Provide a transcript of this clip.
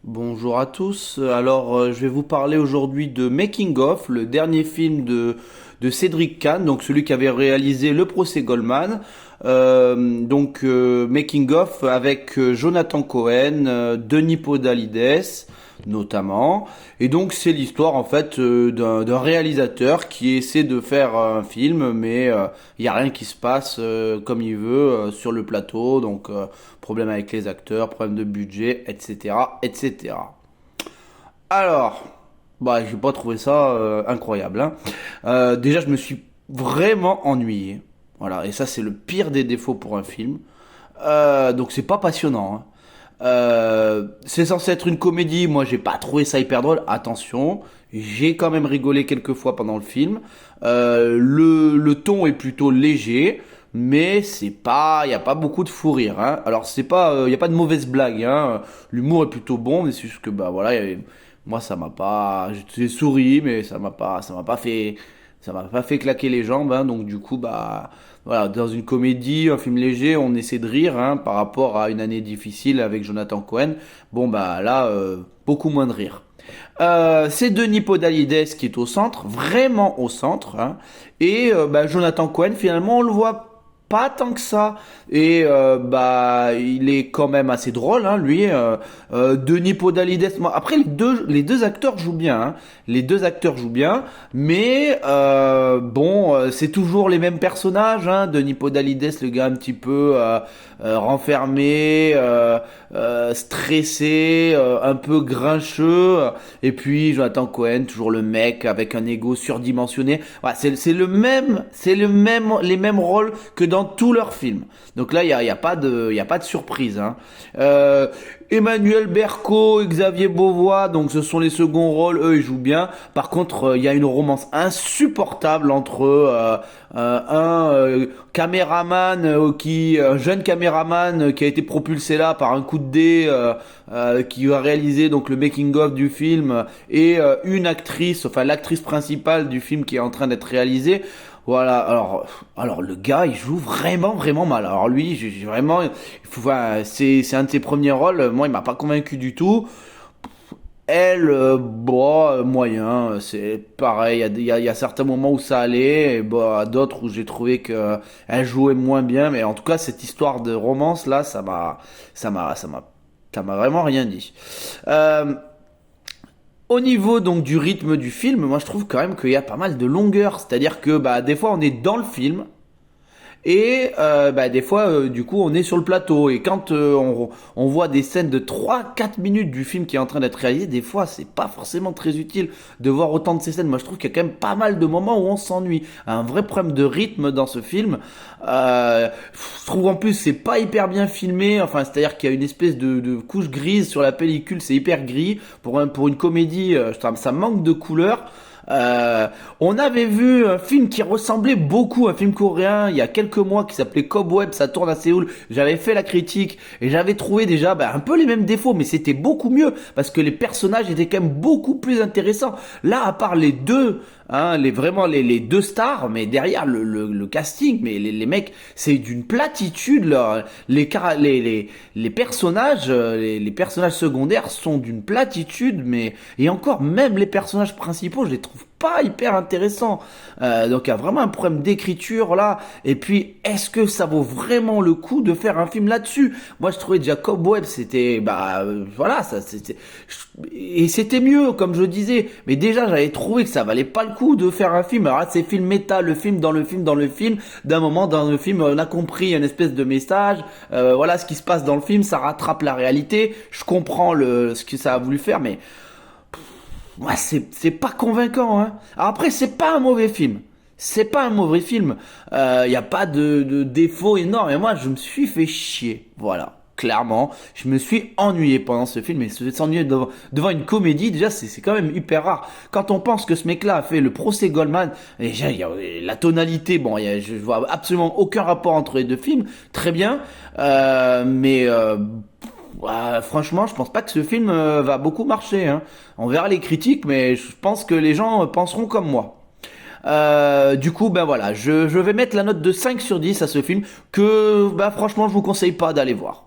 Bonjour à tous. Alors, je vais vous parler aujourd'hui de Making of, le dernier film de Cédric Kahn, donc celui qui avait réalisé Le Procès Goldman. Making of avec Jonathan Cohen, Denis Podalides notamment. Et donc c'est l'histoire en fait d'un réalisateur qui essaie de faire un film, mais il y a rien qui se passe comme il veut sur le plateau. Donc problème avec les acteurs, problème de budget, etc., etc. Alors, bah j'ai pas trouvé ça incroyable, hein. Déjà je me suis vraiment ennuyé. Voilà, et ça c'est le pire des défauts pour un film. Donc c'est pas passionnant, hein. C'est censé être une comédie. Moi, j'ai pas trouvé ça hyper drôle. Attention, j'ai quand même rigolé quelques fois pendant le film. Le ton est plutôt léger, mais c'est pas, y a pas beaucoup de fou rire, hein. Alors c'est pas, y a pas de mauvaise blague, hein. L'humour est plutôt bon, mais c'est juste que bah voilà, moi ça m'a pas, j'ai souri, mais ça m'a pas fait claquer les jambes, hein. Donc du coup bah voilà, dans une comédie, un film léger, on essaie de rire, hein, par rapport à une année difficile avec Jonathan Cohen. Bon bah là, beaucoup moins de rire. C'est Denis Podalides qui est au centre, vraiment au centre, hein. Et bah, Jonathan Cohen, finalement, on le voit pas tant que ça. Et bah, il est quand même assez drôle, hein, lui. Denis Podalides. Après, les deux acteurs jouent bien, hein. Les deux acteurs jouent bien, mais bon, c'est toujours les mêmes personnages, hein. Denis Podalides, le gars un petit peu renfermé, stressé, un peu grincheux. Et puis Jonathan Cohen, toujours le mec avec un ego surdimensionné. Voilà, c'est les mêmes rôles que dans tous leurs films. Donc là, il y a pas de surprise, hein. Euh, Emmanuel Berco, Xavier Beauvois, donc ce sont les seconds rôles, eux ils jouent bien. Par contre, il y a une romance insupportable entre un caméraman un jeune caméraman qui a été propulsé là par un coup de dé, qui a réalisé donc le making of du film, et une actrice, enfin l'actrice principale du film qui est en train d'être réalisée. Voilà, alors le gars, il joue vraiment, vraiment mal. Alors lui, j'ai vraiment, enfin, c'est un de ses premiers rôles. Moi, il m'a pas convaincu du tout. Elle, bon, moyen. C'est pareil. Il y a certains moments où ça allait, et bon, à d'autres où j'ai trouvé que elle jouait moins bien. Mais en tout cas, cette histoire de romance là, ça m'a vraiment rien dit. Euh, Au niveau donc du rythme du film, moi je trouve quand même qu'il y a pas mal de longueur. C'est-à-dire que bah des fois on est dans le film, et bah, des fois, du coup, on est sur le plateau. Et quand on voit des scènes de 3 4 minutes du film qui est en train d'être réalisé, des fois, c'est pas forcément très utile de voir autant de ces scènes. Moi, je trouve qu'il y a quand même pas mal de moments où on s'ennuie. Un vrai problème de rythme dans ce film. Je trouve en plus, c'est pas hyper bien filmé. Enfin, c'est-à-dire qu'il y a une espèce de couche grise sur la pellicule. C'est hyper gris. Pour une comédie, ça manque de couleur. Euh, on avait vu un film qui ressemblait beaucoup à un film coréen il y a quelques mois qui s'appelait Cobweb, ça tourne à Séoul. J'avais fait la critique et j'avais trouvé déjà bah, un peu les mêmes défauts, mais c'était beaucoup mieux parce que les personnages étaient quand même beaucoup plus intéressants. Là, à part les deux, hein, les deux stars, mais derrière le casting, mais les mecs, c'est d'une platitude. Là. Les personnages, les personnages secondaires sont d'une platitude, mais et encore même les personnages principaux, je les trouve pas hyper intéressants. Donc il y a vraiment un problème d'écriture là. Et puis est-ce que ça vaut vraiment le coup de faire un film là-dessus? Moi je trouvais déjà Cobweb c'était bah voilà ça c'était et c'était mieux comme je disais. Mais déjà j'avais trouvé que ça valait pas le coup de faire un film. Alors c'est film méta, le film dans le film dans le film. D'un moment dans le film on a compris une espèce de message. Voilà ce qui se passe dans le film, ça rattrape la réalité. Je comprends ce que ça a voulu faire, mais ouais, c'est pas convaincant, hein. Alors après, c'est pas un mauvais film. C'est pas un mauvais film. Y a pas de défaut énorme. Et moi, je me suis fait chier. Voilà. Clairement, je me suis ennuyé pendant ce film. Et s'ennuyer devant une comédie, déjà, c'est quand même hyper rare. Quand on pense que ce mec-là a fait le procès Goldman, déjà, il y a la tonalité, bon, je vois absolument aucun rapport entre les deux films. Très bien. Mais ouais, franchement, je pense pas que ce film va beaucoup marcher, hein. On verra les critiques, mais je pense que les gens penseront comme moi. Du coup, ben voilà, je vais mettre la note de 5 sur 10 à ce film que, ben franchement, je vous conseille pas d'aller voir.